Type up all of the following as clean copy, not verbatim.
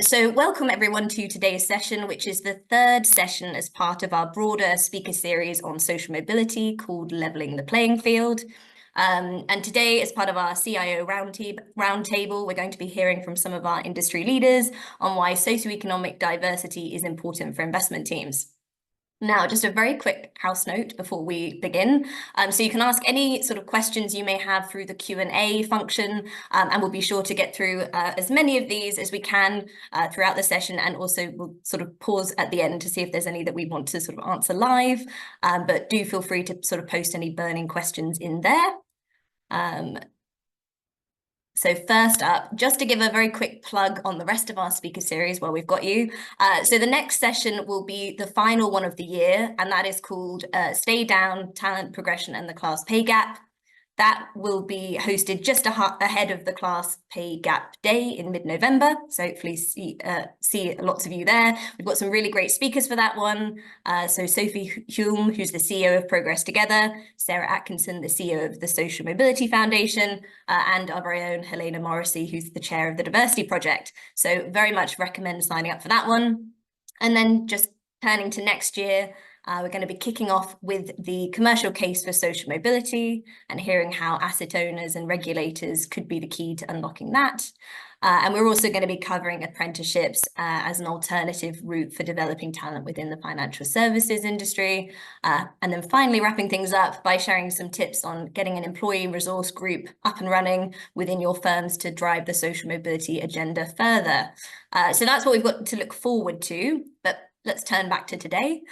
So welcome everyone to today's session, which is the third session as part of our broader speaker series on social mobility called Leveling the Playing Field. And today, as part of our CIO Roundtable, we're going to be hearing from some of our industry leaders on why socioeconomic diversity is important for investment teams. Now, just a very quick house note before we begin. So you can ask any sort of questions you may have through the Q&A function, and we'll be sure to get through as many of these as we can throughout the session, and also we'll sort of pause at the end to see if there's any that we want to sort of answer live, but do feel free to sort of post any burning questions in there. So first up, just to give a very quick plug on the rest of our speaker series while we've got you. So the next session will be the final one of the year, and that is called Stay Down, Talent Progression and the Class Pay Gap. That will be hosted just ahead of the Class Pay Gap Day in mid-November. So hopefully see lots of you there. We've got some really great speakers for that one. So Sophie Hulme, who's the CEO of Progress Together, Sarah Atkinson, the CEO of the Social Mobility Foundation, and our very own Helena Morrissey, who's the chair of the Diversity Project. So very much recommend signing up for that one. And then just turning to next year, we're going to be kicking off with the commercial case for social mobility and hearing how asset owners and regulators could be the key to unlocking that. And we're also going to be covering apprenticeships as an alternative route for developing talent within the financial services industry. And then finally wrapping things up by sharing some tips on getting an employee resource group up and running within your firms to drive the social mobility agenda further. So that's what we've got to look forward to. But let's turn back to today.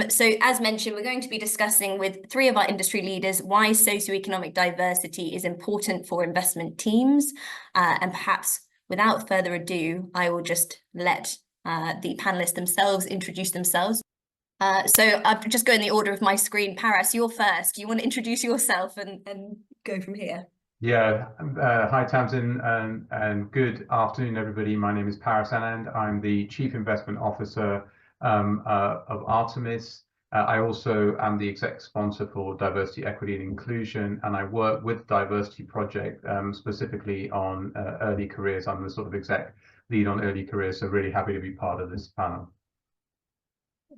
So as mentioned, we're going to be discussing with three of our industry leaders why socioeconomic diversity is important for investment teams. And perhaps without further ado, I will just let the panelists themselves introduce themselves. So I'll just go in the order of my screen. Paras, you're first. Do you want to introduce yourself and go from here? Yeah, hi Tamsin, and good afternoon everybody. My name is Paras Anand. I'm the Chief Investment Officer of Artemis. I also am the exec sponsor for Diversity, Equity and Inclusion, and I work with Diversity Project specifically on early careers. I'm the sort of exec lead on early careers, so really happy to be part of this panel.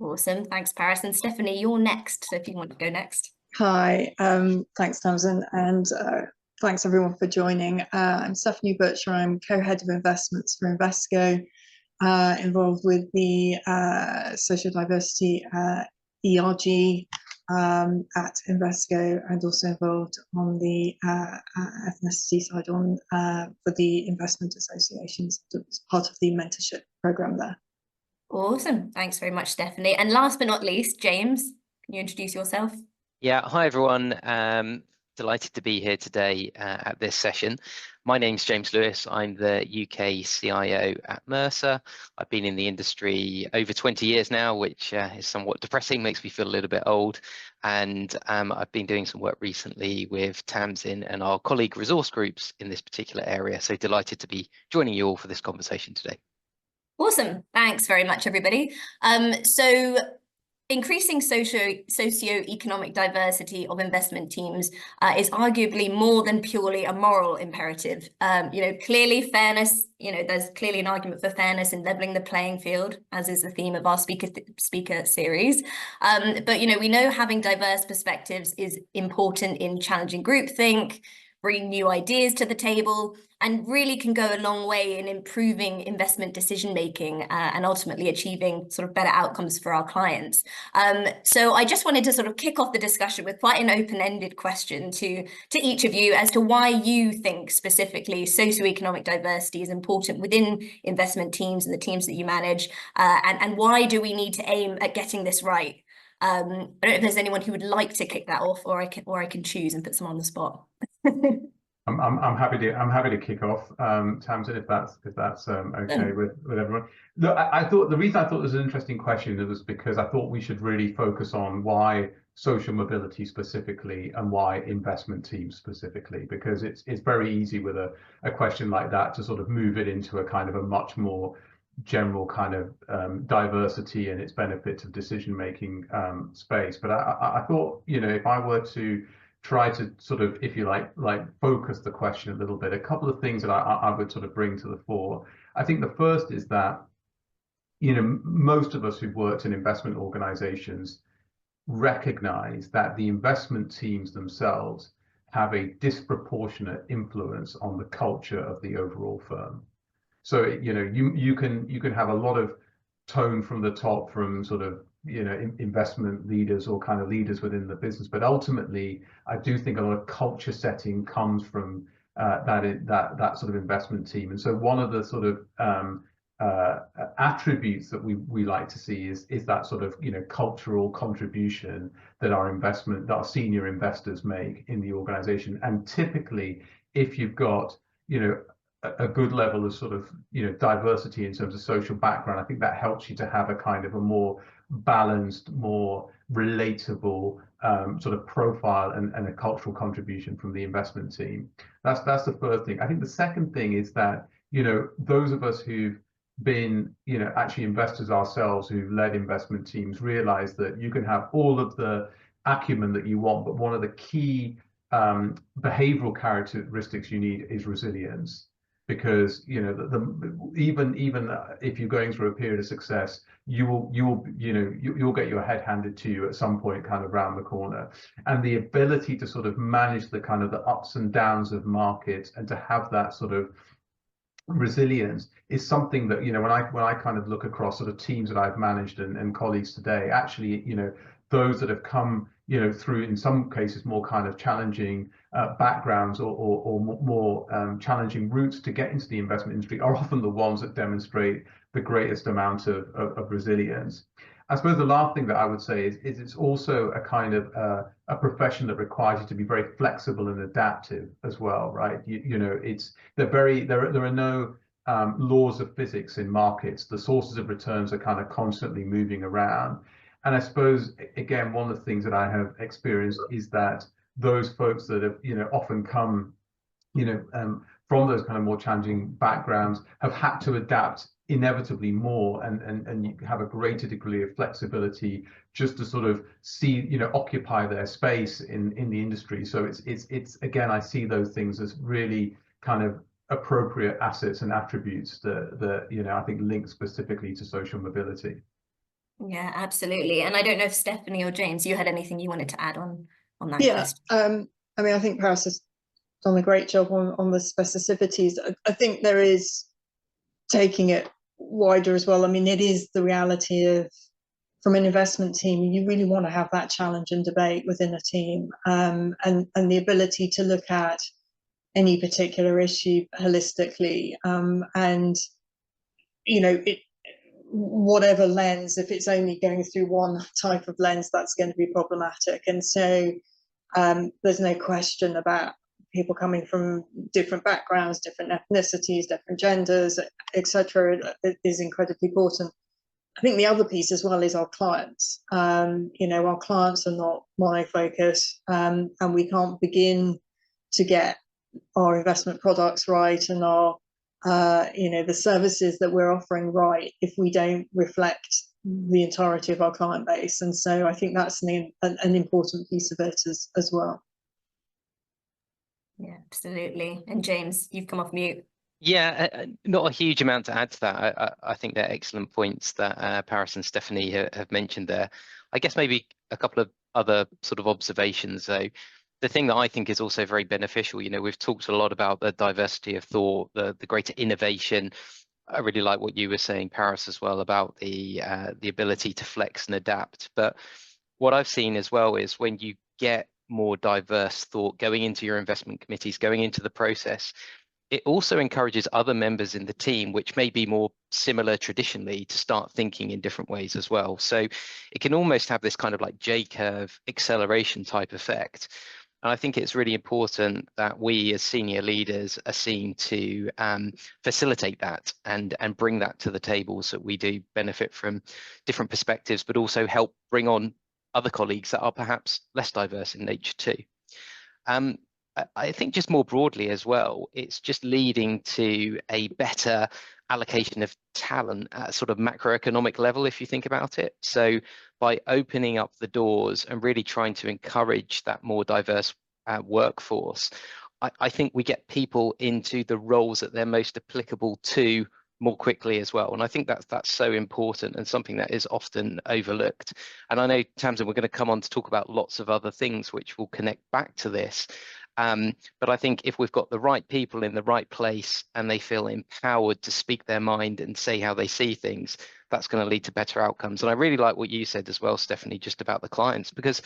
Awesome, thanks Paras. And Stephanie, you're next, so if you want to go next. Hi, thanks Tamsin, and thanks everyone for joining. I'm Stephanie Butcher. I'm co-head of investments for Invesco, involved with the social diversity ERG at Invesco, and also involved on the ethnicity side for the investment associations as part of the mentorship program there. Awesome, thanks very much, Stephanie. And last but not least, James, can you introduce yourself? Yeah, hi everyone. Delighted to be here today at this session. My name's James Lewis. I'm the UK CIO at Mercer. I've been in the industry over 20 years now, which is somewhat depressing, makes me feel a little bit old. And I've been doing some work recently with Tamsin and our colleague resource groups in this particular area. So delighted to be joining you all for this conversation today. Awesome. Thanks very much, everybody. So increasing socio-economic diversity of investment teams is arguably more than purely a moral imperative. Clearly fairness, there's clearly an argument for fairness in leveling the playing field, as is the theme of our speaker series. But, we know having diverse perspectives is important in challenging groupthink, bringing new ideas to the table, and really can go a long way in improving investment decision making and ultimately achieving sort of better outcomes for our clients. So I just wanted to sort of kick off the discussion with quite an open-ended question to each of you as to why you think specifically socioeconomic diversity is important within investment teams and the teams that you manage, and why do we need to aim at getting this right? I don't know if there's anyone who would like to kick that off, or I can choose and put someone on the spot. I'm happy to kick off, Tamsin, if that's okay with everyone. Look, I thought the reason I thought it was an interesting question was because I thought we should really focus on why social mobility specifically and why investment teams specifically, because it's very easy with a question like that to sort of move it into a kind of a much more general kind of diversity and its benefits of decision making space. But I thought, if I were to try to sort of, if you like focus the question a little bit. A couple of things that I would sort of bring to the fore. I think the first is that, you know, most of us who've worked in investment organizations recognize that the investment teams themselves have a disproportionate influence on the culture of the overall firm. So, you know, you can have a lot of tone from the top from sort of, you know, investment leaders or kind of leaders within the business, but ultimately I do think a lot of culture setting comes from that sort of investment team. And so one of the sort of attributes that we like to see is that sort of, you know, cultural contribution that our senior investors make in the organization. And typically, if you've got, you know, a good level of sort of, you know, diversity in terms of social background, I think that helps you to have a kind of a more balanced, more relatable sort of profile and a cultural contribution from the investment team. That's the first thing. I think the second thing is that, you know, those of us who've been, you know, actually investors ourselves, who've led investment teams, realize that you can have all of the acumen that you want, but one of the key behavioral characteristics you need is resilience. Because, you know, even if you're going through a period of success, you'll get your head handed to you at some point, kind of round the corner. And the ability to sort of manage the kind of the ups and downs of markets and to have that sort of resilience is something that, you know, when I kind of look across sort of teams that I've managed and colleagues today, actually, you know, those that have come, you know, through in some cases more kind of challenging backgrounds or more challenging routes to get into the investment industry are often the ones that demonstrate the greatest amount of resilience. I suppose the last thing that I would say is it's also a kind of a profession that requires you to be very flexible and adaptive as well, right? You know, there are no laws of physics in markets. The sources of returns are kind of constantly moving around. And I suppose, again, one of the things that I have experienced is that those folks that have, you know, often come, you know, from those kind of more challenging backgrounds have had to adapt inevitably more and you have a greater degree of flexibility just to sort of see, you know, occupy their space in the industry. So it's again, I see those things as really kind of appropriate assets and attributes that you know, I think link specifically to social mobility. Yeah, absolutely. And I don't know if Stephanie or James, you had anything you wanted to add on that question. I mean, I think Paris has done a great job on the specificities. I think there is taking it wider as well. I mean, it is the reality of, from an investment team, you really want to have that challenge and debate within a team, and the ability to look at any particular issue holistically, and, you know, whatever lens, if it's only going through one type of lens, that's going to be problematic. And so there's no question about people coming from different backgrounds, different ethnicities, different genders, etc. is incredibly important. I think the other piece as well is our clients. You know, our clients are not monofocus, and we can't begin to get our investment products right and our you know, the services that we're offering right if we don't reflect the entirety of our client base. And so I think that's an important piece of it as well. Yeah, absolutely. And James, you've come off mute. Yeah, not a huge amount to add to that. I think they're excellent points that Paris and Stephanie have mentioned there. I guess maybe a couple of other sort of observations, though. The thing that I think is also very beneficial, you know, we've talked a lot about the diversity of thought, the greater innovation. I really like what you were saying, Paris, as well, about the ability to flex and adapt. But what I've seen as well is when you get more diverse thought going into your investment committees, going into the process, it also encourages other members in the team, which may be more similar traditionally, to start thinking in different ways as well. So it can almost have this kind of like J-curve acceleration type effect. And I think it's really important that we as senior leaders are seen to facilitate that and bring that to the table so that we do benefit from different perspectives, but also help bring on other colleagues that are perhaps less diverse in nature too. I think just more broadly as well, it's just leading to a better allocation of talent at a sort of macroeconomic level, if you think about it. So by opening up the doors and really trying to encourage that more diverse workforce, I think we get people into the roles that they're most applicable to more quickly as well. And I think that's so important and something that is often overlooked. And I know, Tamsin, we're going to come on to talk about lots of other things which will connect back to this. But I think if we've got the right people in the right place and they feel empowered to speak their mind and say how they see things, that's going to lead to better outcomes. And I really like what you said as well, Stephanie, just about the clients, because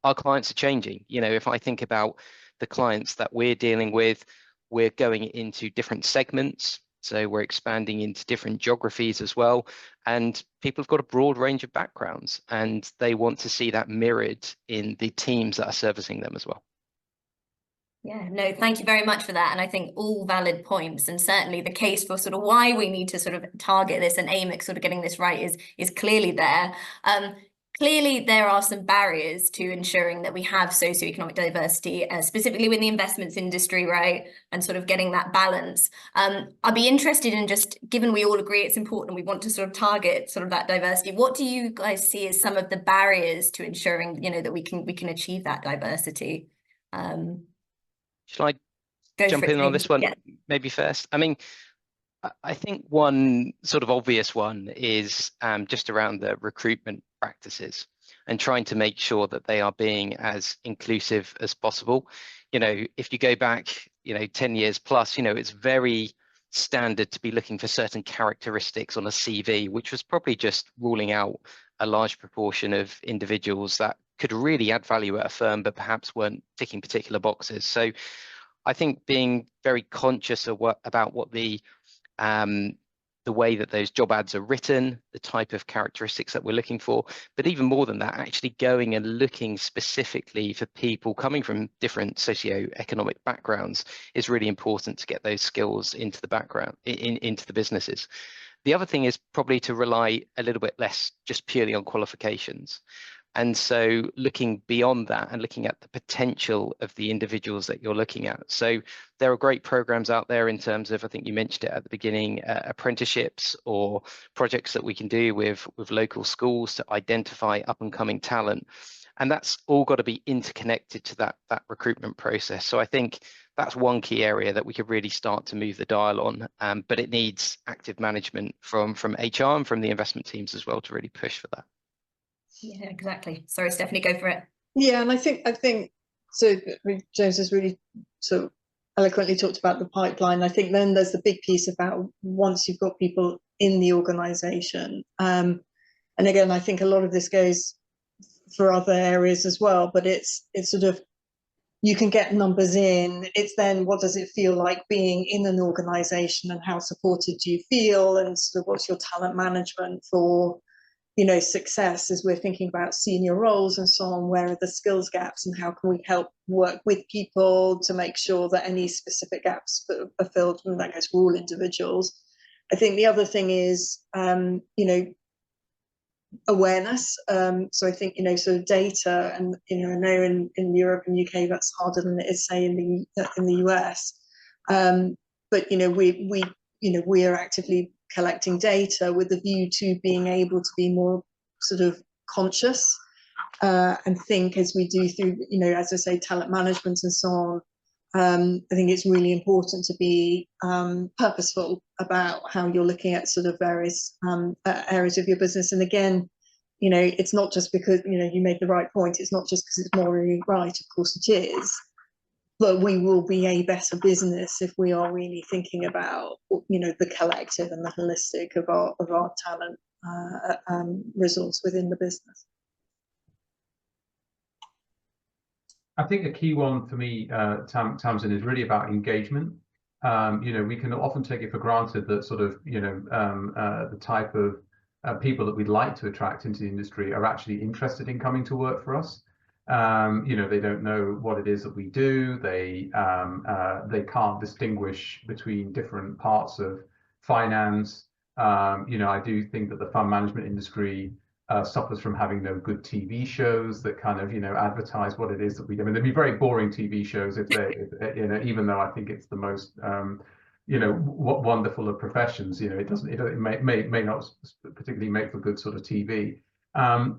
our clients are changing. You know, if I think about the clients that we're dealing with, we're going into different segments. So we're expanding into different geographies as well. And people have got a broad range of backgrounds and they want to see that mirrored in the teams that are servicing them as well. Yeah, no, thank you very much for that. And I think all valid points, and certainly the case for sort of why we need to sort of target this and aim at sort of getting this right is clearly there. Clearly, there are some barriers to ensuring that we have socioeconomic diversity, specifically within the investments industry, right? And sort of getting that balance. I'd be interested in, just given we all agree it's important, we want to sort of target sort of that diversity. What do you guys see as some of the barriers to ensuring, you know, that we can achieve that diversity? Shall I jump in on this one maybe first? I mean, I think one sort of obvious one is just around the recruitment practices and trying to make sure that they are being as inclusive as possible. You know, if you go back, 10 years plus, it's very standard to be looking for certain characteristics on a CV, which was probably just ruling out a large proportion of individuals that could really add value at a firm, but perhaps weren't ticking particular boxes. So I think being very conscious of about what the way that those job ads are written, the type of characteristics that we're looking for, but even more than that, actually going and looking specifically for people coming from different socioeconomic backgrounds is really important to get those skills into the background, into the businesses. The other thing is probably to rely a little bit less just purely on qualifications. And so looking beyond that and looking at the potential of the individuals that you're looking at. So there are great programs out there in terms of, I think you mentioned it at the beginning, apprenticeships or projects that we can do with local schools to identify up and coming talent. And that's all got to be interconnected to that recruitment process. So I think that's one key area that we could really start to move the dial on, but it needs active management from HR and from the investment teams as well to really push for that. Yeah, exactly. Sorry, Stephanie, go for it. Yeah, and I think so. James has really sort of eloquently talked about the pipeline. I think then there's the big piece about once you've got people in the organisation, and again, I think a lot of this goes for other areas as well. But it's sort of, you can get numbers in. It's then what does it feel like being in an organisation, and how supported do you feel, and sort of what's your talent management for success as we're thinking about senior roles and so on. Where are the skills gaps, and how can we help work with people to make sure that any specific gaps are filled? And that goes for all individuals. I think the other thing is, awareness. So I think, sort of data, and, I know in Europe and UK that's harder than it is, say, in the US. But, we are actively collecting data with a view to being able to be more sort of conscious and think as we do through, as I say, talent management and so on. I think it's really important to be purposeful about how you're looking at sort of various areas of your business. And again, it's not just because, you made the right point. It's not just because it's morally right. Of course it is. But we will be a better business if we are really thinking about, the collective and the holistic of our talent resource within the business. I think a key one for me, Tamsin, is really about engagement. We can often take it for granted that sort of, the type of people that we'd like to attract into the industry are actually interested in coming to work for us. They don't know what it is that we do. They can't distinguish between different parts of finance. I do think that the fund management industry suffers from having no good TV shows that kind of, advertise what it is that we do. I mean, there'd be very boring TV shows if they, even though I think it's the most, wonderful of professions. It may not particularly make for good sort of TV.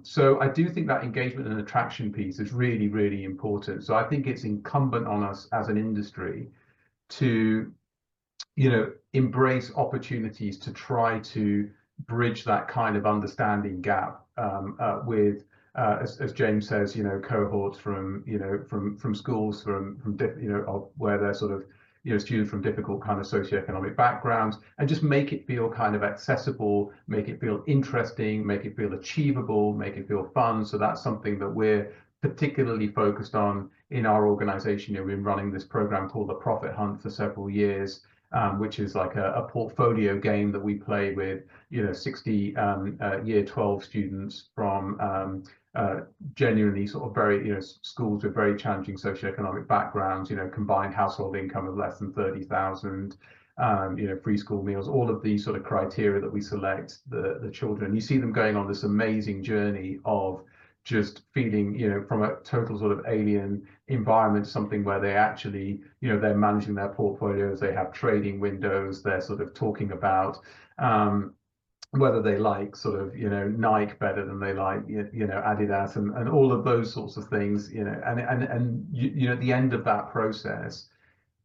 So I do think that engagement and attraction piece is really, really important. So I think it's incumbent on us as an industry to, embrace opportunities to try to bridge that kind of understanding gap with, as James says, cohorts from, from schools, from where they're sort of, students from difficult kind of socioeconomic backgrounds, and just make it feel kind of accessible, make it feel interesting, make it feel achievable, make it feel fun. So that's something that we're particularly focused on in our organization. We've been running this program called the Profit Hunt for several years, which is like a portfolio game that we play with, 60 year 12 students from genuinely sort of very, schools with very challenging socioeconomic backgrounds, combined household income of less than 30,000, free school meals, all of these sort of criteria that we select the children. You see them going on this amazing journey of just feeling, from a total sort of alien environment, something where they actually, they're managing their portfolios, they have trading windows, they're sort of talking about whether they like sort of, Nike better than they like, Adidas, and all of those sorts of things, and at the end of that process,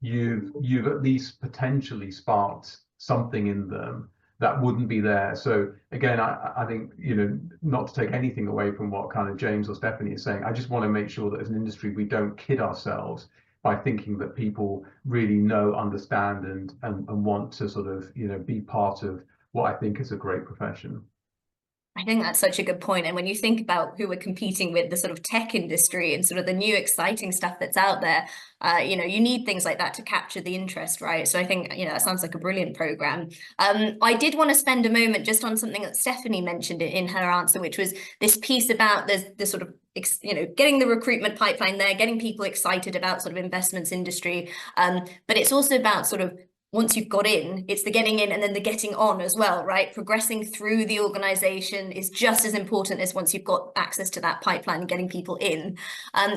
you've at least potentially sparked something in them that wouldn't be there. So again, I think, not to take anything away from what kind of James or Stephanie is saying, I just want to make sure that as an industry, we don't kid ourselves by thinking that people really know, understand, and want to sort of, be part of what I think is a great profession. I think that's such a good point. And when you think about who we're competing with, the sort of tech industry and sort of the new exciting stuff that's out there, you need things like that to capture the interest, right? So I think, that sounds like a brilliant program. I did want to spend a moment just on something that Stephanie mentioned in her answer, which was this piece about the sort of, getting the recruitment pipeline there, getting people excited about sort of investments industry. But it's also about sort of, once you've got in, it's the getting in and then the getting on as well, right? Progressing through the organization is just as important as once you've got access to that pipeline and getting people in.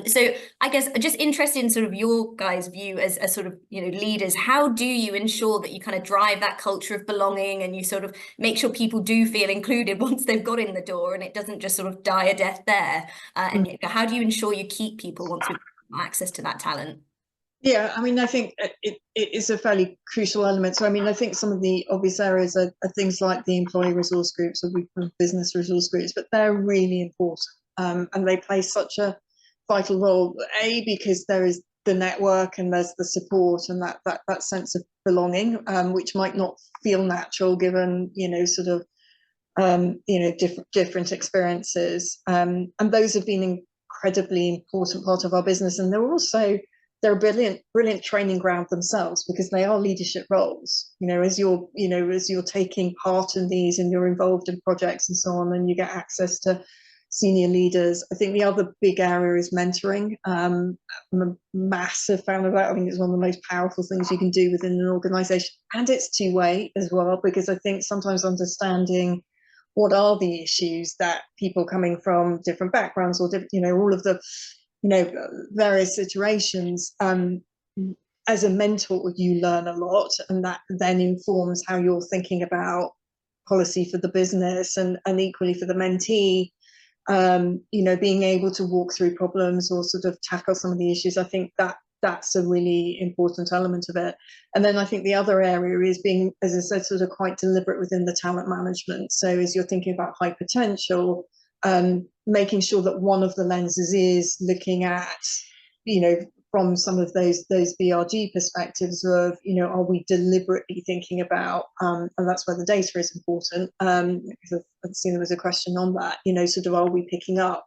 So I guess just interested in sort of your guys' view as sort of, leaders. How do you ensure that you kind of drive that culture of belonging and you sort of make sure people do feel included once they've got in the door and it doesn't just sort of die a death there? And how do you ensure you keep people once you've got access to that talent? Yeah, I mean, I think it is a fairly crucial element. So, I mean, I think some of the obvious areas are things like the employee resource groups or business resource groups, but they're really important, and they play such a vital role. Because there is the network and there's the support and that sense of belonging, which might not feel natural given sort of different experiences, and those have been an incredibly important part of our business, and they're a brilliant training ground themselves because they are leadership roles. As you're taking part in these and you're involved in projects and so on, and you get access to senior leaders. I think the other big area is mentoring. I'm a massive fan of that. I think it's one of the most powerful things you can do within an organization, and it's two-way as well, because I think sometimes understanding what are the issues that people coming from different backgrounds or all of the various iterations, as a mentor you learn a lot, and that then informs how you're thinking about policy for the business, and equally for the mentee, being able to walk through problems or sort of tackle some of the issues. I think that's a really important element of it. And then I think the other area is being, as I said, sort of quite deliberate within the talent management. So as you're thinking about high potential, making sure that one of the lenses is looking at, from some of those BRG perspectives of, are we deliberately thinking about, and that's where the data is important, because I've seen there was a question on that, sort of, are we picking up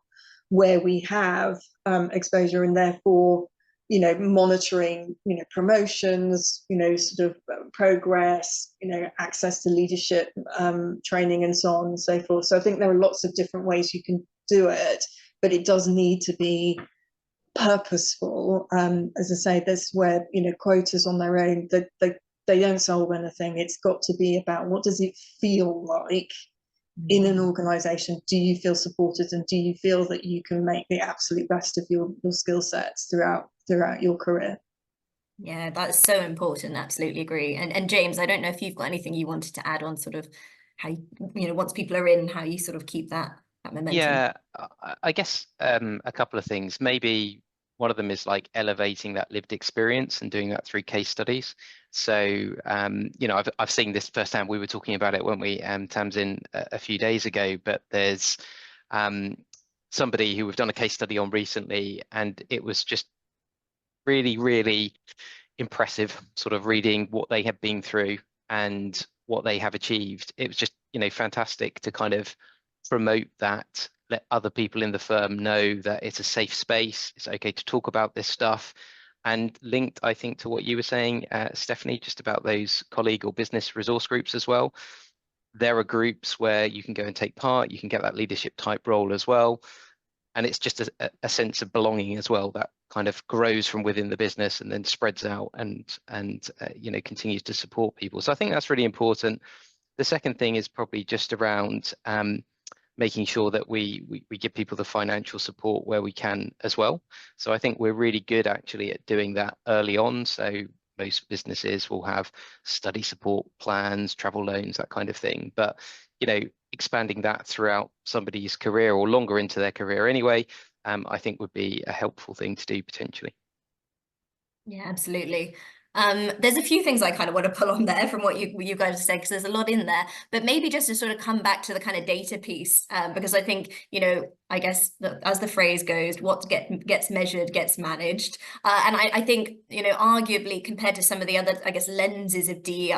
where we have exposure, and therefore, monitoring, promotions, sort of progress, access to leadership training and so on and so forth. So I think there are lots of different ways you can do it, but it does need to be purposeful. As I say, this where, quotas on their own, they don't solve anything. It's got to be about what does it feel like in an organization. Do you feel supported, and do you feel that you can make the absolute best of your skill sets throughout your career? Yeah, that's so important. Absolutely agree. And James, I don't know if you've got anything you wanted to add on sort of how once people are in, how you sort of keep that momentum? Yeah, I guess a couple of things. Maybe one of them is like elevating that lived experience and doing that through case studies. So, you know, I've seen this firsthand. We were talking about it, weren't we, Tamsin, a few days ago, but there's somebody who we've done a case study on recently, and it was just really, really impressive sort of reading what they have been through and what they have achieved. It was just, you know, fantastic to kind of promote that, let other people in the firm know that it's a safe space, it's okay to talk about this stuff. And linked, I think, to what you were saying, Stephanie, just about those colleague or business resource groups as well. There are groups where you can go and take part, you can get that leadership type role as well. And it's just a sense of belonging as well that kind of grows from within the business and then spreads out and you know, continues to support people. So I think that's really important. The second thing is probably just around making sure that we give people the financial support where we can as well. So I think we're really good actually at doing that early on. So most businesses will have study support plans, travel loans, that kind of thing. But, you know, expanding that throughout somebody's career or longer into their career anyway, I think would be a helpful thing to do potentially. Yeah, absolutely. There's a few things I kind of want to pull on there from what you guys said, because there's a lot in there, but maybe just to sort of come back to the kind of data piece, because I think, you know, I guess as the phrase goes, what gets measured gets managed. And I think, you know, arguably compared to some of the other, I guess, lenses of DE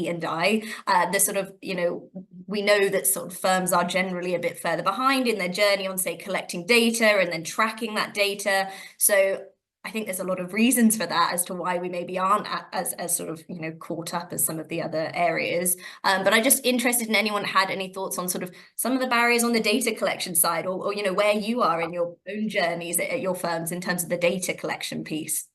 and I, the sort of, you know, we know that sort of firms are generally a bit further behind in their journey on, say, collecting data and then tracking that data. So I think there's a lot of reasons for that as to why we maybe aren't as sort of, you know, caught up as some of the other areas. But I'm just interested in anyone had any thoughts on sort of some of the barriers on the data collection side, or you know, where you are in your own journeys at your firms in terms of the data collection piece.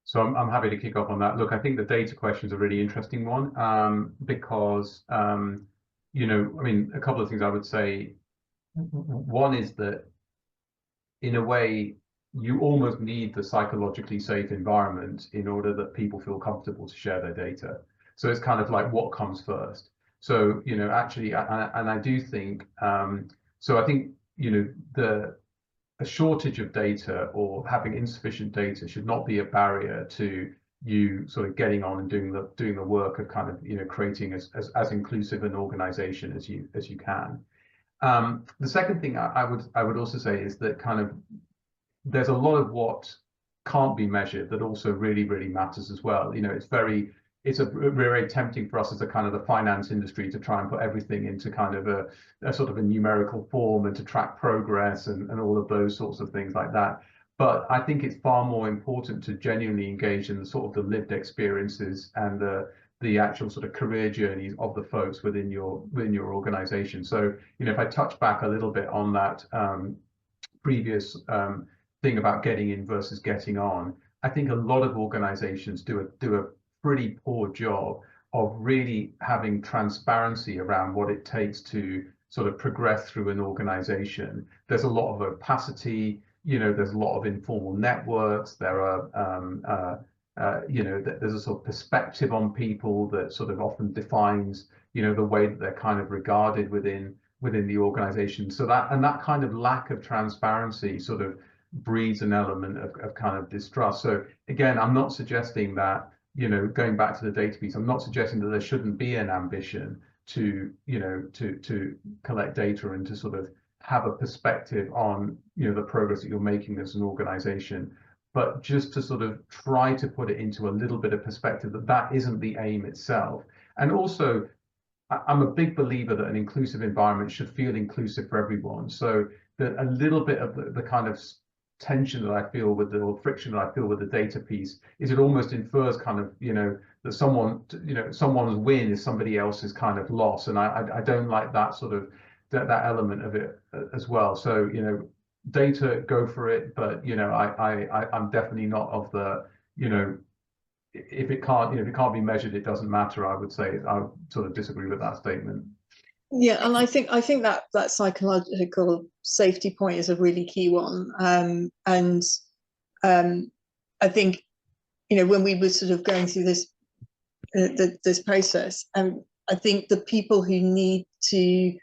So I'm happy to kick off on that. Look, I think the data question is a really interesting one, because, you know, I mean, a couple of things I would say. One is that, in a way, you almost need the psychologically safe environment in order that people feel comfortable to share their data. So it's kind of like, what comes first? So, you know, actually, and I do think, so I think, you know, a shortage of data or having insufficient data should not be a barrier to you sort of getting on and doing the work of kind of, you know, creating as inclusive an organization as you can. The second thing I would also say is that kind of there's a lot of what can't be measured that also really, really matters as well. You know, it's very tempting for us as a kind of the finance industry to try and put everything into kind of a sort of a numerical form and to track progress and all of those sorts of things like that. But I think it's far more important to genuinely engage in the sort of the lived experiences and the actual sort of career journeys of the folks within your organization. So, you know, if I touch back a little bit on that previous thing about getting in versus getting on, I think a lot of organizations do a pretty poor job of really having transparency around what it takes to sort of progress through an organization. There's a lot of opacity, you know, there's a lot of informal networks, there are you know, there's a sort of perspective on people that sort of often defines, you know, the way that they're kind of regarded within the organization. So that kind of lack of transparency sort of breeds an element of kind of distrust. So again, I'm not suggesting that, you know, going back to the data piece, I'm not suggesting that there shouldn't be an ambition to, you know, to collect data and to sort of have a perspective on, you know, the progress that you're making as an organization, but just to sort of try to put it into a little bit of perspective that isn't the aim itself. And also, I'm a big believer that an inclusive environment should feel inclusive for everyone. So that a little bit of the kind of tension that I feel with or friction that I feel with the data piece is it almost infers kind of, you know, that someone's win is somebody else's kind of loss. And I don't like that sort of, that element of it as well. So, you know, data, go for it. But, you know, I'm definitely not of the, you know, if it can't be measured, it doesn't matter. I would say I would sort of disagree with that statement. Yeah, and I think that psychological safety point is a really key one. And I think, you know, when we were sort of going through this this process, I think the people who need to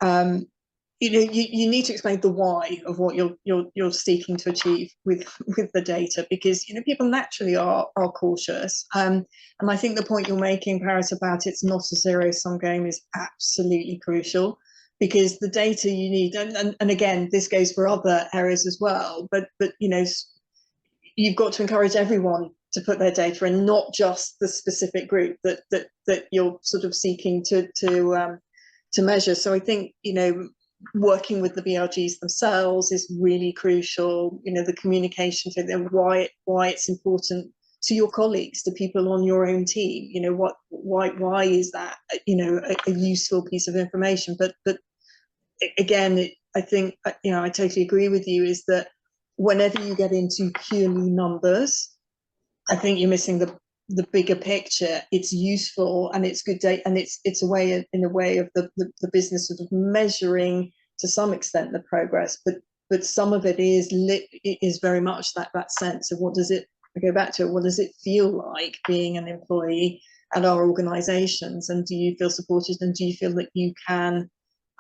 you know, you need to explain the why of what you're seeking to achieve with the data, because, you know, people naturally are cautious. And I think the point you're making, Paris, about it's not a zero-sum game is absolutely crucial, because the data you need, and again, this goes for other areas as well, but you know, you've got to encourage everyone to put their data in, not just the specific group that you're sort of seeking to measure. So I think, you know, working with the BRGs themselves is really crucial. You know, the communication to them, why it's important to your colleagues, to people on your own team. You know, why is that, you know, a useful piece of information? But again, I think, you know, I totally agree with you, is that whenever you get into purely numbers, I think you're missing the bigger picture. It's useful and it's good data, and it's a way of, in a way of the business sort of measuring to some extent the progress, but some of it is very much that sense of what does it, I go back to it, what does it feel like being an employee at our organizations, and do you feel supported, and do you feel that you can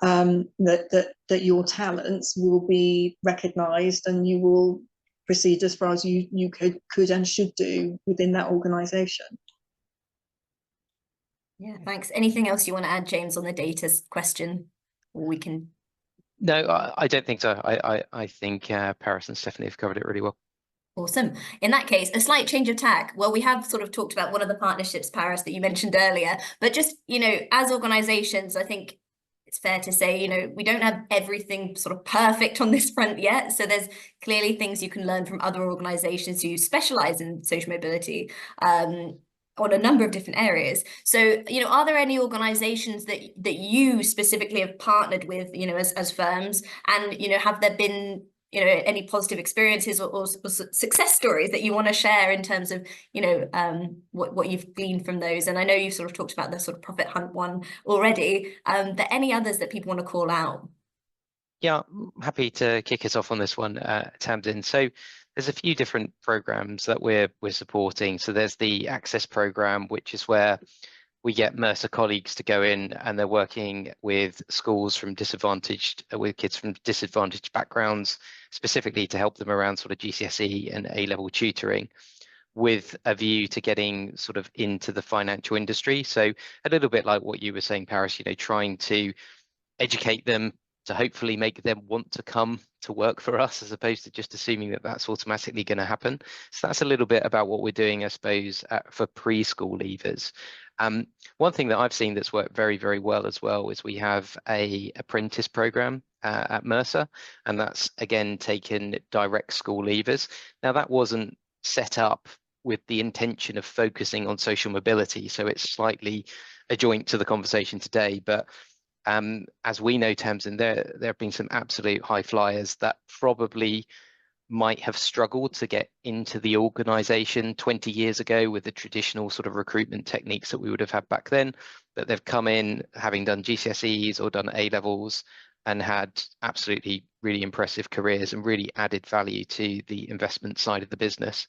that your talents will be recognized and you will proceed as far as you could and should do within that organization. Yeah, thanks. Anything else you want to add, James, on the data question? Or we can... No, I don't think so. I think Paris and Stephanie have covered it really well. Awesome. In that case, a slight change of tack. Well, we have sort of talked about one of the partnerships, Paris, that you mentioned earlier, but just, you know, as organizations, I think it's fair to say, you know, we don't have everything sort of perfect on this front yet. So there's clearly things you can learn from other organizations who specialize in social mobility on a number of different areas. So, you know, are there any organizations that you specifically have partnered with, you know, as firms, and, you know, have there been, you know, any positive experiences or success stories that you want to share in terms of, you know, what you've gleaned from those? And I know you've sort of talked about the sort of Profit Hunt one already, but any others that people want to call out? Yeah, I'm happy to kick us off on this one, Tamsin. So there's a few different programs that we're supporting. So there's the Access program, which is where we get Mercer colleagues to go in, and they're working with schools from with kids from disadvantaged backgrounds, specifically to help them around sort of GCSE and A-level tutoring, with a view to getting sort of into the financial industry. So a little bit like what you were saying, Paris, you know, trying to educate them to hopefully make them want to come to work for us, as opposed to just assuming that that's automatically going to happen. So that's a little bit about what we're doing, I suppose, for preschool leavers. One thing that I've seen that's worked very, very well as well is we have a apprentice program at Mercer, and that's again taken direct school leavers. Now that wasn't set up with the intention of focusing on social mobility, so it's slightly adjoint to the conversation today, but as we know, Tamsin, there have been some absolute high flyers that probably might have struggled to get into the organization 20 years ago with the traditional sort of recruitment techniques that we would have had back then, but they've come in having done GCSEs or done A-levels and had absolutely really impressive careers and really added value to the investment side of the business.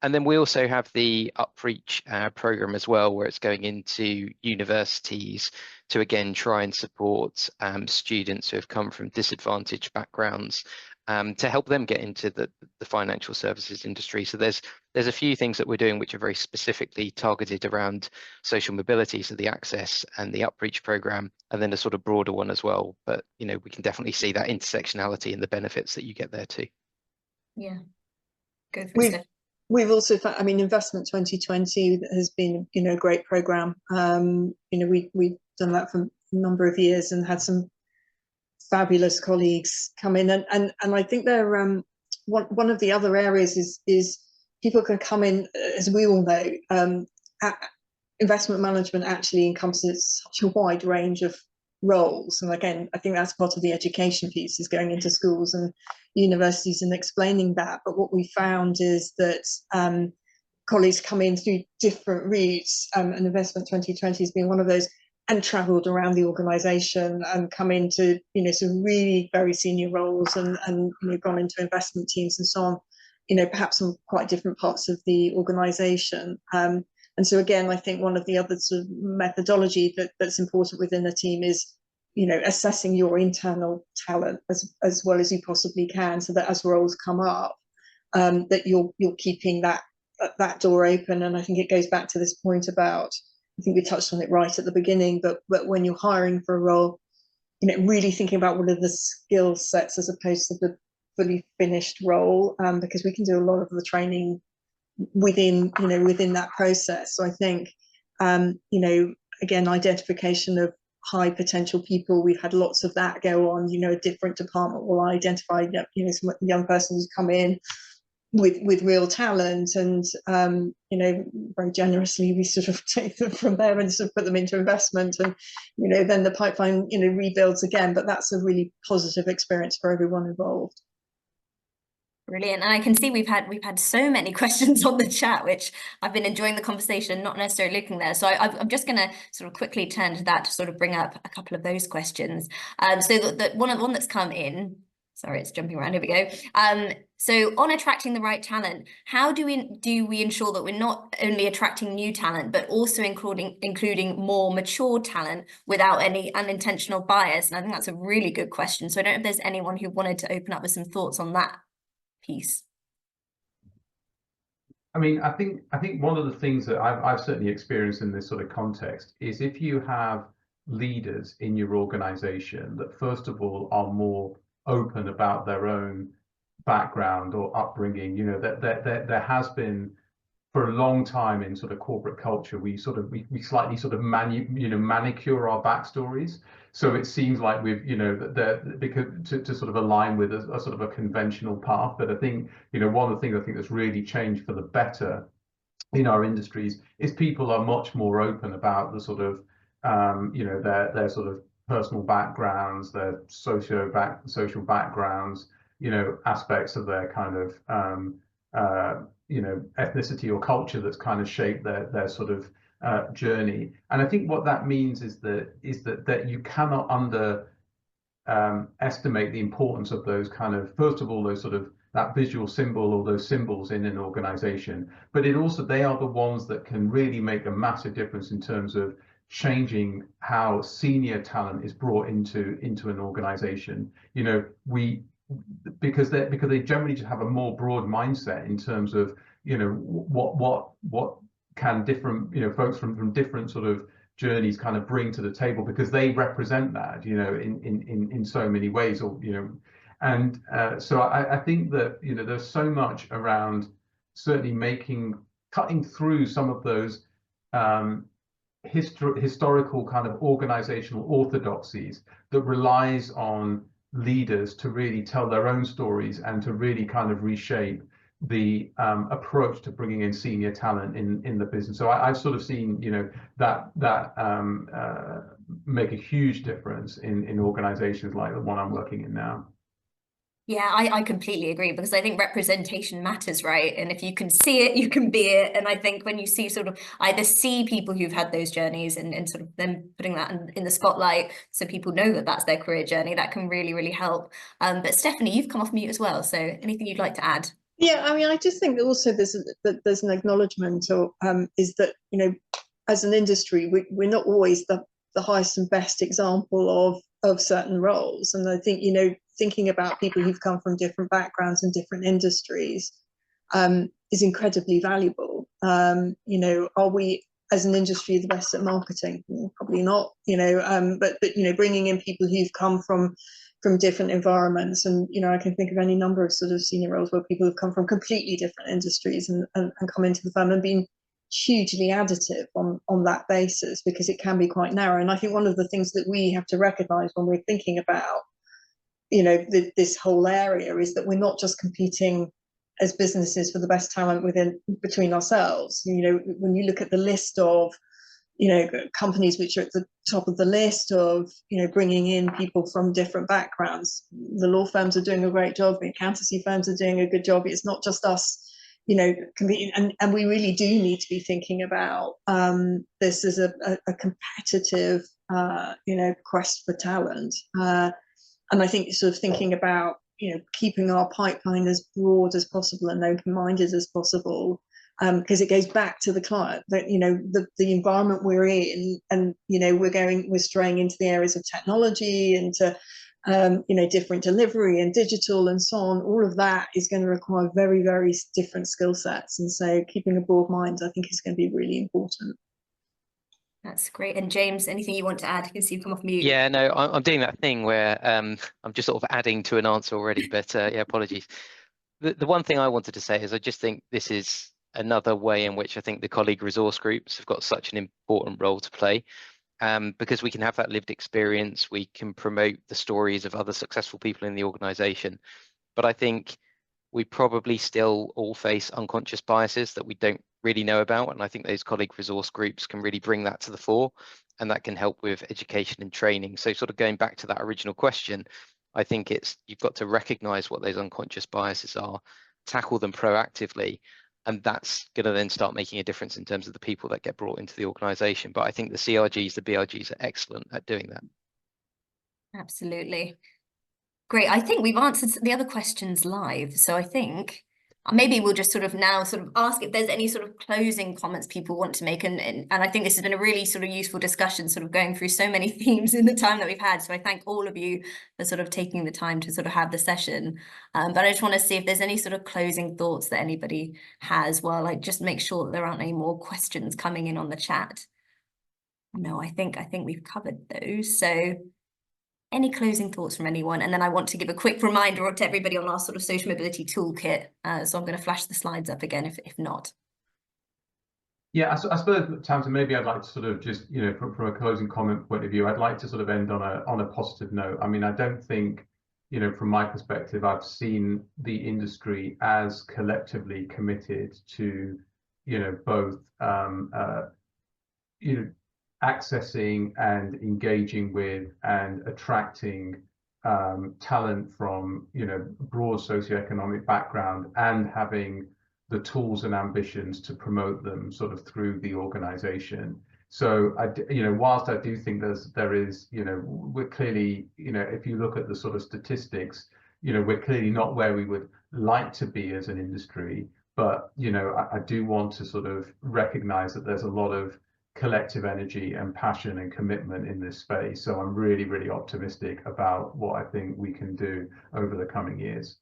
And then we also have the Upreach program as well, where it's going into universities to again try and support students who have come from disadvantaged backgrounds to help them get into the financial services industry. So there's a few things that we're doing which are very specifically targeted around social mobility, so the Access and the Upreach program, and then a sort of broader one as well. But you know, we can definitely see that intersectionality and the benefits that you get there too. Yeah, go for it. We've also found, I mean, Investment 2020 has been, you know, a great program. You know, we've done that for a number of years and had some fabulous colleagues come in, and I think they're one of the other areas is people can come in, as we all know. Investment management actually encompasses such a wide range of roles, and again, I think that's part of the education piece, is going into schools and universities and explaining that. But what we found is that colleagues come in through different routes, and Investment 2020 has been one of those, and travelled around the organisation and come into, you know, some really very senior roles, and you know, gone into investment teams and so on, you know, perhaps on quite different parts of the organisation. And so again, I think one of the other sort of methodology that's important within the team is assessing your internal talent as well as you possibly can, so that as roles come up, that you're keeping that door open. And I think it goes back to this point about, I think we touched on it right at the beginning, but when you're hiring for a role, really thinking about what are the skill sets as opposed to the fully finished role, because we can do a lot of the training within that process. So I think, again, identification of high potential people, we've had lots of that go on. A different department will identify some young person who's come in with real talent, and very generously we sort of take them from there and sort of put them into investment, and then the pipeline rebuilds again. But that's a really positive experience for everyone involved. Brilliant. And I can see we've had so many questions on the chat, which I've been enjoying the conversation, not necessarily looking there. So I'm just going to sort of quickly turn to that to sort of bring up a couple of those questions. So the one that's come in, sorry, it's jumping around. Here we go. So on attracting the right talent, how do we ensure that we're not only attracting new talent, but also including more mature talent without any unintentional bias? And I think that's a really good question. So I don't know if there's anyone who wanted to open up with some thoughts on that piece. I mean, I think one of the things that I've certainly experienced in this sort of context is, if you have leaders in your organization that first of all are more open about their own background or upbringing, that there has been for a long time in sort of corporate culture, we slightly sort of manicure our backstories. So it seems like we've, because to sort of align with a sort of a conventional path. But I think, one of the things I think that's really changed for the better in our industries is people are much more open about the sort of, their sort of personal backgrounds, their social backgrounds, aspects of their kind of, ethnicity or culture that's kind of shaped their sort of journey. And I think what that means is that you cannot estimate the importance of those kind of, first of all, those sort of that visual symbol or those symbols in an organization, but they are the ones that can really make a massive difference in terms of changing how senior talent is brought into an organization. Because they generally just have a more broad mindset in terms of what can different folks from different sort of journeys kind of bring to the table, because they represent that in so many ways, or and so I think that there's so much around certainly cutting through some of those historical kind of organizational orthodoxies that relies on leaders to really tell their own stories and to really kind of reshape the approach to bringing in senior talent in the business. So I've sort of seen that make a huge difference in organizations like the one I'm working in now. Yeah, I completely agree, because I think representation matters, right? And if you can see it, you can be it. And I think when you see sort of either see people who've had those journeys and sort of them putting that in the spotlight so people know that that's their career journey, that can really, really help. But Stephanie, you've come off mute as well. So anything you'd like to add? Yeah, I mean, I just think that also there's an acknowledgement, or is that, as an industry, we're not always the highest and best example of certain roles. And I think, thinking about people who've come from different backgrounds and different industries is incredibly valuable. Are we as an industry the best at marketing? Probably not, but bringing in people who've come from different environments, and I can think of any number of sort of senior roles where people have come from completely different industries and come into the firm and been hugely additive on that basis, because it can be quite narrow. And I think one of the things that we have to recognize when we're thinking about this whole area is that we're not just competing as businesses for the best talent between ourselves. When you look at the list of companies which are at the top of the list of bringing in people from different backgrounds, the law firms are doing a great job, the accountancy firms are doing a good job. It's not just us competing, and we really do need to be thinking about this as a competitive quest for talent. And I think sort of thinking about keeping our pipeline as broad as possible and open-minded as possible, because it goes back to the client that, you know, the environment we're in, and, you know, we're straying into the areas of technology, into you know, different delivery and digital and so on. All of that is going to require very, very different skill sets, and so keeping a broad mind, I think, is going to be really important. That's great. And James, anything you want to add? Because you've come off mute. Yeah, no, I'm doing that thing where I'm just sort of adding to an answer already, but yeah, apologies. The one thing I wanted to say is I just think this is another way in which I think the colleague resource groups have got such an important role to play, because we can have that lived experience, we can promote the stories of other successful people in the organization. But I think we probably still all face unconscious biases that we don't really know about. And I think those colleague resource groups can really bring that to the fore, and that can help with education and training. So sort of going back to that original question, I think you've got to recognize what those unconscious biases are, tackle them proactively, and that's going to then start making a difference in terms of the people that get brought into the organization. But I think the CRGs, the BRGs are excellent at doing that. Absolutely. Great. I think we've answered the other questions live. So I think maybe we'll just sort of now sort of ask if there's any sort of closing comments people want to make. And I think this has been a really sort of useful discussion, sort of going through so many themes in the time that we've had. So I thank all of you for sort of taking the time to sort of have the session. But I just want to see if there's any sort of closing thoughts that anybody has, while I just make sure that there aren't any more questions coming in on the chat. No, I think we've covered those. So any closing thoughts from anyone? And then I want to give a quick reminder to everybody on our sort of social mobility toolkit. So I'm going to flash the slides up again if not. Yeah, I suppose, Tamsin, maybe I'd like to sort of just, you know, from a closing comment point of view, I'd like to sort of end on a positive note. I mean, I don't think, you know, from my perspective, I've seen the industry as collectively committed to, you know, both, you know, accessing and engaging with and attracting talent from, you know, broad socioeconomic background, and having the tools and ambitions to promote them sort of through the organization. So you know, whilst I do think there is, you know, we're clearly, you know, if you look at the sort of statistics, you know, we're clearly not where we would like to be as an industry. But, you know, I do want to sort of recognize that there's a lot of collective energy and passion and commitment in this space. So I'm really, really optimistic about what I think we can do over the coming years.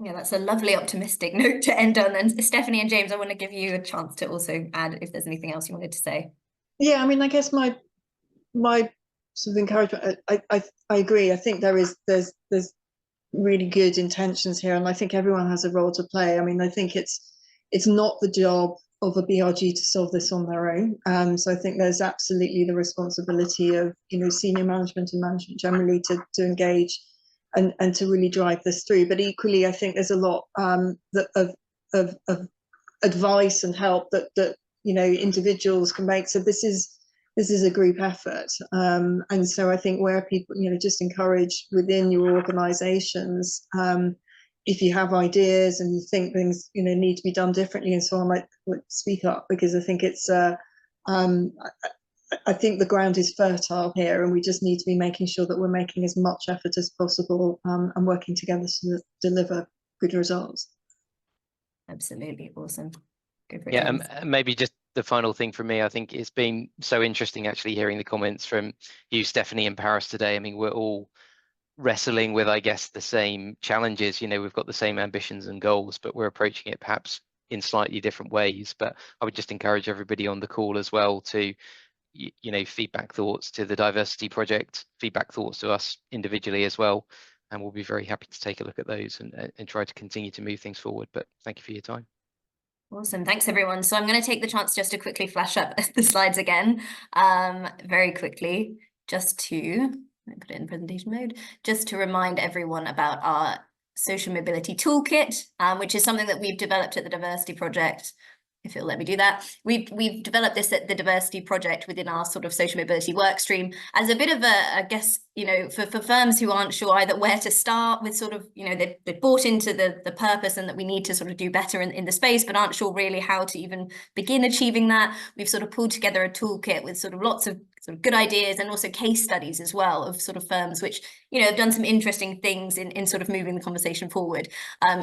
Yeah, that's a lovely optimistic note to end on. And Stephanie and James, I want to give you a chance to also add if there's anything else you wanted to say. Yeah, I mean, I guess my sort of encouragement, I agree. I think there's really good intentions here, and I think everyone has a role to play. I mean, I think it's not the job of a BRG to solve this on their own. So I think there's absolutely the responsibility of, you know, senior management and management generally to engage and to really drive this through. But equally, I think there's a lot of advice and help that you know, individuals can make. So this is a group effort, and so I think where people, you know, just encourage within your organisations, if you have ideas and you think things, you know, need to be done differently and so on, like speak up, because I think it's I think the ground is fertile here, and we just need to be making sure that we're making as much effort as possible, and working together to deliver good results. Absolutely. Awesome. Good for Yeah, maybe just the final thing for me, I think it's been so interesting actually hearing the comments from you, Stephanie, and Paris today. I mean, we're all wrestling with, I guess, the same challenges. You know, we've got the same ambitions and goals, but we're approaching it perhaps in slightly different ways. But I would just encourage everybody on the call as well to, you know, feedback thoughts to the diversity project, feedback thoughts to us individually as well. And we'll be very happy to take a look at those and try to continue to move things forward. But thank you for your time. Awesome. Thanks, everyone. So I'm going to take the chance just to quickly flash up the slides again, very quickly, just to put it in presentation mode, just to remind everyone about our social mobility toolkit, which is something that we've developed at the Diversity Project. If it'll let me do that. We've developed this at the Diversity Project within our sort of social mobility work stream as a bit of a, I guess, you know, for firms who aren't sure either where to start with, sort of, you know, they've bought into the purpose and that we need to sort of do better in the space, but aren't sure really how to even begin achieving that. We've sort of pulled together a toolkit with sort of lots of sort of good ideas and also case studies as well of sort of firms which, you know, have done some interesting things in sort of moving the conversation forward.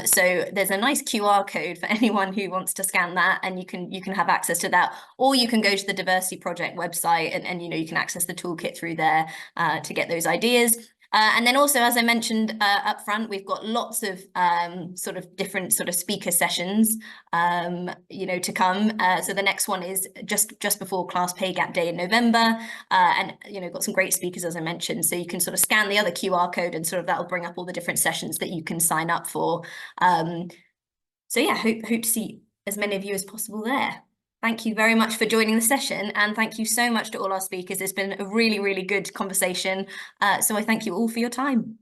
So there's a nice QR code for anyone who wants to scan that, and you can have access to that, or you can go to the Diversity Project website and you know, you can access the toolkit through there to get those ideas. And then also, as I mentioned up front, we've got lots of sort of different sort of speaker sessions, you know, to come. So the next one is just before Class Pay Gap Day in November, and you know, got some great speakers, as I mentioned. So you can sort of scan the other QR code, and sort of that will bring up all the different sessions that you can sign up for. So yeah, hope to see as many of you as possible there. Thank you very much for joining the session, and thank you so much to all our speakers. It's been a really, really good conversation. So I thank you all for your time.